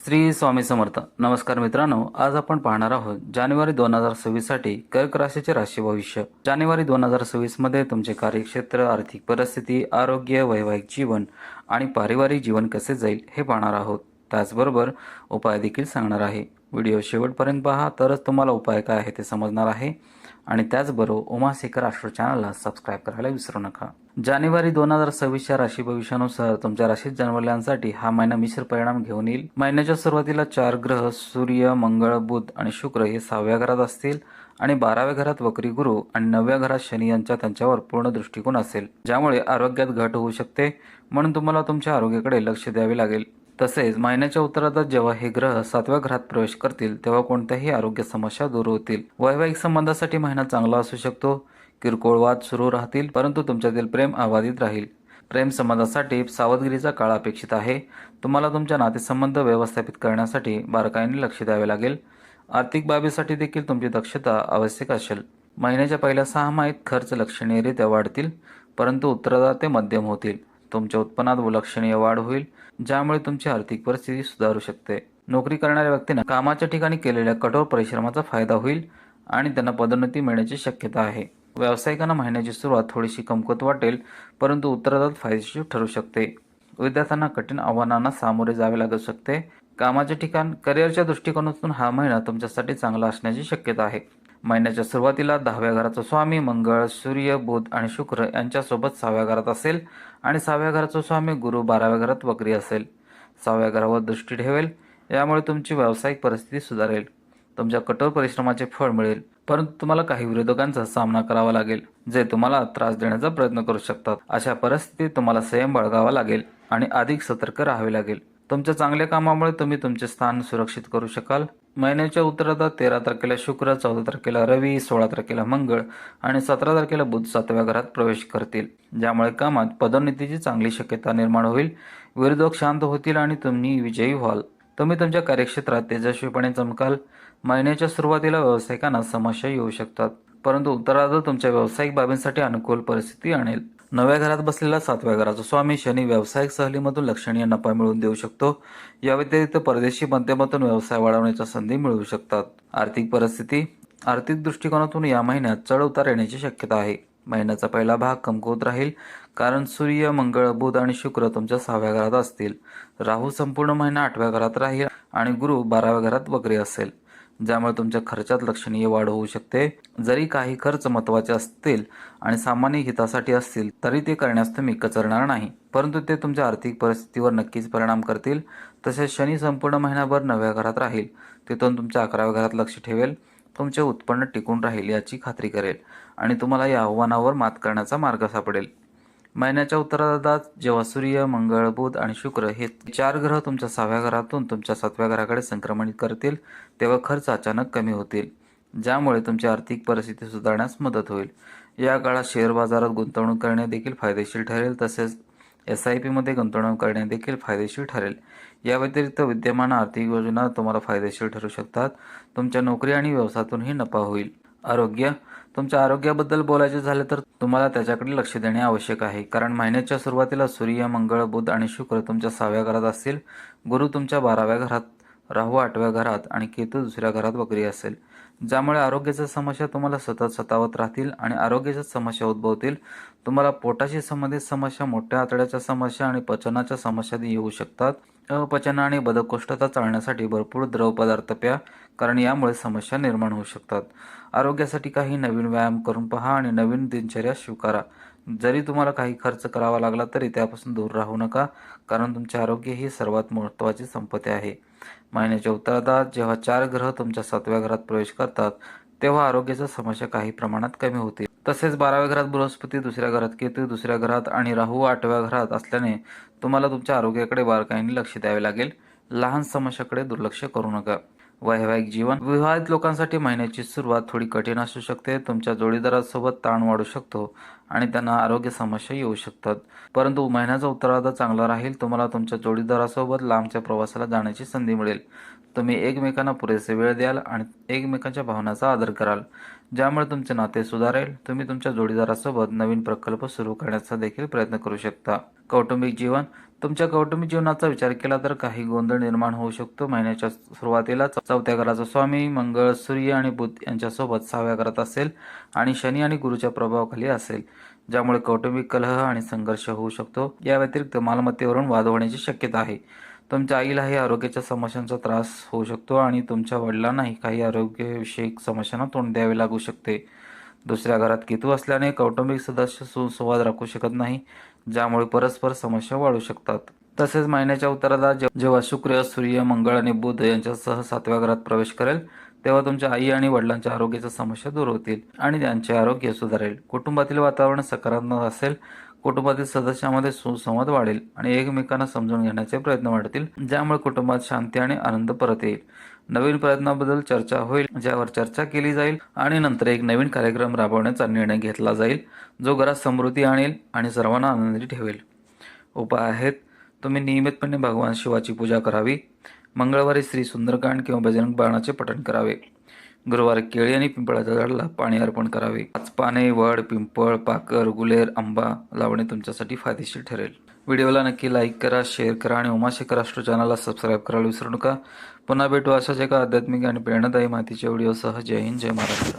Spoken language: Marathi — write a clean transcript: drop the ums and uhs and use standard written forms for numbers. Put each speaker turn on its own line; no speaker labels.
श्री स्वामी समर्थ. नमस्कार मित्रांनो, आज आपण पाहणार आहोत जानेवारी 2026 साठी कर्क राशीचे राशी भविष्य. जानेवारी 2026 मध्ये तुमचे कार्यक्षेत्र, आर्थिक परिस्थिती, आरोग्य, वैवाहिक जीवन आणि पारिवारिक जीवन कसे जाईल हे पाहणार आहोत. त्याचबरोबर उपाय देखील सांगणार आहे. व्हिडिओ शेवटपर्यंत पहा, तरच तुम्हाला उपाय काय आहे ते समजणार आहे. आणि त्याचबरोबर उमाशेखर आस्ट्रो चॅनलला सबस्क्राईब करायला विसरू नका. जानेवारी 2026च्या राशी भविष्यानुसार तुमच्या राशीत जन्मलेल्यांसाठी हा महिना मिश्र परिणाम घेऊन येईल. महिन्याच्या सुरुवातीला 4 ग्रह सूर्य, मंगळ, बुध आणि शुक्र हे 6व्या घरात असतील आणि 12व्या घरात वक्री गुरु आणि 9व्या घरात शनी यांचा त्यांच्यावर पूर्ण दृष्टिकोन असेल, ज्यामुळे आरोग्यात घट होऊ शकते. म्हणून तुम्हाला तुमच्या आरोग्याकडे लक्ष द्यावे लागेल. तसेच महिन्याच्या उत्तरार्धात जेव्हा हे ग्रह 7व्या घरात प्रवेश करतील तेव्हा कोणत्याही आरोग्य समस्या दूर होतील. वैवाहिक संबंधासाठी महिना चांगला असू शकतो. किरकोळ वाद सुरू राहतील, परंतु तुमच्यातील प्रेम अबाधित राहील. प्रेम संबंधासाठी सावधगिरीचा काळ अपेक्षित आहे. तुम्हाला तुमच्या नातेसंबंध व्यवस्थापित करण्यासाठी बारकाईने लक्ष द्यावे लागेल. आर्थिक बाबीसाठी देखील तुमची दक्षता आवश्यक असेल. महिन्याच्या पहिल्या 6 माहीत खर्च लक्षणीयरित्या वाढतील, परंतु उत्तरार्धात ते मध्यम होतील. तुमच्या उत्पन्नात लक्षणीय वाढ होईल, ज्यामुळे तुमची आर्थिक परिस्थिती सुधारू शकते. नोकरी करणाऱ्या व्यक्तींना कामाच्या ठिकाणी केलेल्या कठोर परिश्रमाचा फायदा होईल आणि त्यांना पदोन्नती मिळण्याची शक्यता आहे. व्यावसायिकांना महिन्याची सुरुवात थोडीशी कमकुवत वाटेल, परंतु उत्तरार्धात फायदेशीर ठरू शकते. विद्यार्थ्यांना कठीण आव्हानांना सामोरे जावे लागू शकते. कामाचे ठिकाण, करिअरच्या दृष्टिकोनातून हा महिना तुमच्यासाठी चांगला असण्याची शक्यता आहे. महिन्याच्या सुरुवातीला 10व्या घराचा स्वामी मंगळ, सूर्य, बुध आणि शुक्र यांच्यासोबत 6व्या घरात असेल आणि 6व्या घराचा स्वामी गुरु 12व्या घरात वक्री असेल. 6व्या घरावर दृष्टी ठेवेल, यामुळे तुमची व्यावसायिक परिस्थिती सुधारेल. तुमच्या कठोर परिश्रमाचे फळ मिळेल, परंतु तुम्हाला काही विरोधकांचा सामना करावा लागेल, जे तुम्हाला त्रास देण्याचा प्रयत्न करू शकतात. अशा परिस्थितीत तुम्हाला संयम बाळगावा लागेल आणि अधिक सतर्क राहावे लागेल. तुमच्या चांगल्या कामामुळे तुम्ही तुमचे स्थान सुरक्षित करू शकाल. महिन्याच्या उत्तरार्धात 13 तारखेला शुक्र, 14 तारखेला रवी, 16 तारखेला मंगळ आणि 17 तारखेला बुध 7व्या घरात प्रवेश करतील, ज्यामुळे कामात पदोन्नतीची चांगली शक्यता निर्माण होईल. विरोधक शांत होतील आणि तुम्ही विजयी व्हाल. तुम्ही तुमच्या कार्यक्षेत्रात तेजस्वीपणे चमकाल. महिन्याच्या सुरुवातीला व्यावसायिकांना समस्या येऊ शकतात, परंतु उत्तरार्धात तुमच्या व्यावसायिक बाबींसाठी अनुकूल परिस्थिती आणेल. 9व्या घरात बसलेला 7व्या घराचा स्वामी शनी व्यावसायिक सहलीमधून लक्षणीय नफा मिळवून देऊ शकतो. या व्यतिरिक्त परदेशी माध्यमातून व्यवसाय वाढवण्याच्या संधी मिळू शकतात. आर्थिक परिस्थिती, आर्थिक दृष्टिकोनातून या महिन्यात चढ उतार येण्याची शक्यता आहे. महिन्याचा पहिला भाग कमकुवत राहील, कारण सूर्य, मंगळ, बुध आणि शुक्र तुमच्या 6व्या घरात असतील. राहू संपूर्ण महिना 8व्या घरात राहील आणि गुरु 12व्या घरात वक्री असेल, ज्यामुळे तुमच्या खर्चात लक्षणीय वाढ होऊ शकते. जरी काही खर्च महत्त्वाचे असतील आणि सामान्य हितासाठी असतील तरी ते करण्यास तुम्ही कचरणार नाही, परंतु ते तुमच्या आर्थिक परिस्थितीवर नक्कीच परिणाम करतील. तसेच शनी संपूर्ण महिनाभर 9व्या घरात राहील, तिथून तुमच्या 11व्या घरात लक्ष ठेवेल. तुमचे उत्पन्न टिकून राहील याची खात्री करेल आणि तुम्हाला या आव्हानावर मात करण्याचा मार्ग सापडेल. महिन्याच्या उत्तरार्धात जेव्हा सूर्य, मंगळ, बुध आणि शुक्र हे 4 ग्रह तुमच्या 6व्या घरातून तुमच्या 7व्या घराकडे संक्रमणित करतील, तेव्हा खर्च अचानक कमी होतील, ज्यामुळे तुमची आर्थिक परिस्थिती सुधारण्यास मदत होईल. या काळात शेअर बाजारात गुंतवणूक करणे देखील फायदेशीर ठरेल. तसेच SIP मध्ये गुंतवणूक करणे देखील फायदेशीर ठरेल. या व्यतिरिक्त विद्यमान आर्थिक योजना तुम्हाला फायदेशीर ठरू शकतात. तुमच्या नोकरी आणि व्यवसायातूनही नफा होईल. आरोग्य, तुमच्या आरोग्याबद्दल बोलायचे झाले तर तुम्हाला त्याच्याकडे लक्ष देणे आवश्यक आहे, कारण महिन्याच्या सुरुवातीला सूर्य, मंगळ, बुध आणि शुक्र तुमच्या 6व्या घरात असतील. गुरु तुमच्या 12व्या घरात, राहू 8व्या घरात आणि केतू 2ऱ्या घरात वक्री असेल, ज्यामुळे आरोग्याच्या समस्या तुम्हाला सतत सतावत राहतील आणि आरोग्याच्या समस्या उद्भवतील. तुम्हाला पोटाशी संबंधित समस्या, मोठ्या आतड्याच्या समस्या आणि पचनाच्या समस्या येऊ शकतात. अपचन आणि बद्धकोष्ठता टाळण्यासाठी भरपूर द्रव पदार्थ प्या, कारण यामुळे समस्या निर्माण होऊ शकतात. आरोग्यासाठी काही नवीन व्यायाम करून पहा आणि नवीन दिनचर्या स्वीकारा. जरी तुम्हाला काही खर्च करावा लागला तरी त्यापासून दूर राहू नका, कारण तुमचे आरोग्य ही सर्वात महत्त्वाची संपत्ती आहे. महिन्याच्या उत्तरार्धात जेव्हा 4 ग्रह तुमच्या 7व्या घरात प्रवेश करतात तेव्हा आरोग्याच्या समस्या काही प्रमाणात कमी होतील. तसेच 12व्या घरात बृहस्पती, 2ऱ्या घरात केतू, 2ऱ्या घरात आणि राहू 8व्या घरात असल्याने तुम्हाला तुमच्या आरोग्याकडे बारकाईने लक्ष द्यावे लागेल. लहान समस्याकडे दुर्लक्ष करू नका. वैवाहिक जीवन, विवाहित लोकांसाठी महिन्याची सुरुवात थोडी कठीण असू शकते. तुमच्या जोडीदारासोबत ताण वाढू शकतो आणि त्यांना आरोग्य समस्या येऊ शकतात. परंतु महिन्याचा उत्तरार्ध चांगला राहील. तुम्हाला तुमच्या जोडीदारासोबत लांबच्या प्रवासाला जाण्याची संधी मिळेल. तुम्ही एकमेकांना पुरेसे वेळ द्याल आणि एकमेकांच्या भावनांचा आदर कराल, ज्यामुळे तुमचे नाते सुधारेल. तुम्ही तुमच्या जोडीदारासोबत नवीन प्रकल्प सुरू करण्याचा देखील प्रयत्न करू शकता. कौटुंबिक जीवन. तुमच्या कौटुंबिक जीवनाचा विचार केला तर काही गोंधळ निर्माण होऊ शकतो. महिन्याच्या सुरुवातीला 4थ्या घराचा स्वामी मंगळ, सूर्य आणि बुध यांच्यासोबत 6व्या घरात असेल आणि शनी आणि गुरुच्या प्रभावाखाली असेल, ज्यामुळे कौटुंबिक कलह आणि संघर्ष होऊ शकतो. या व्यतिरिक्त मालमत्तेवरून वाद होण्याची शक्यता आहे. तुमच्या आईलाही आरोग्याच्या समस्यांचा त्रास होऊ शकतो आणि तुमच्या वडिलांनाही काही आरोग्यविषयक समस्यांना तोंड द्यावे लागू शकते. दुसऱ्या घरात केतू असल्याने कौटुंबिक सदस्य सुसंवाद राखू शकत नाही, ज्यामुळे परस्पर समस्या वाढू शकतात. तसेच महिन्याच्या उत्तरार्धात जेव्हा शुक्र, सूर्य, मंगळ आणि बुध यांच्यासह 7व्या घरात प्रवेश करेल, तेव्हा तुमच्या आई आणि वडिलांच्या आरोग्याच्या समस्या दूर होतील आणि त्यांचे आरोग्य सुधारेल. कुटुंबातील वातावरण सकारात्मक असेल. कुटुंबातील सदस्यांमध्ये सुसंवाद वाढेल आणि एकमेकांना समजून घेण्याचे प्रयत्न वाढतील, ज्यामुळे कुटुंबात शांती आणि आनंद परत येईल. नवीन प्रयत्नाबद्दल चर्चा होईल, ज्यावर चर्चा केली जाईल आणि नंतर एक नवीन कार्यक्रम राबवण्याचा निर्णय घेतला जाईल, जो घरात समृद्धी आणेल आणि सर्वांना आनंदी ठेवेल. उपाय आहेत. तुम्ही नियमितपणे भगवान शिवाची पूजा करावी. मंगळवारी श्री सुंदरकांड किंवा बजरंग बाणाचे पठण करावे. गुरुवारी केळी आणि पिंपळाच्या झाडाला पाणी अर्पण करावे. 5 पाने वड, पिंपळ, पाकर, गुलेर, आंबा लावणे तुमच्यासाठी फायदेशीर ठरेल. व्हिडिओला नक्की लाईक करा, शेअर करा आणि उमाशेखर राष्ट्र चॅनलला सबस्क्राईब करायला विसरू नका. पुन्हा भेटू अशाच एका आध्यात्मिक आणि प्रेरणादायी माहितीच्या व्हिडिओसह. जय हिंद, जय महाराष्ट्र.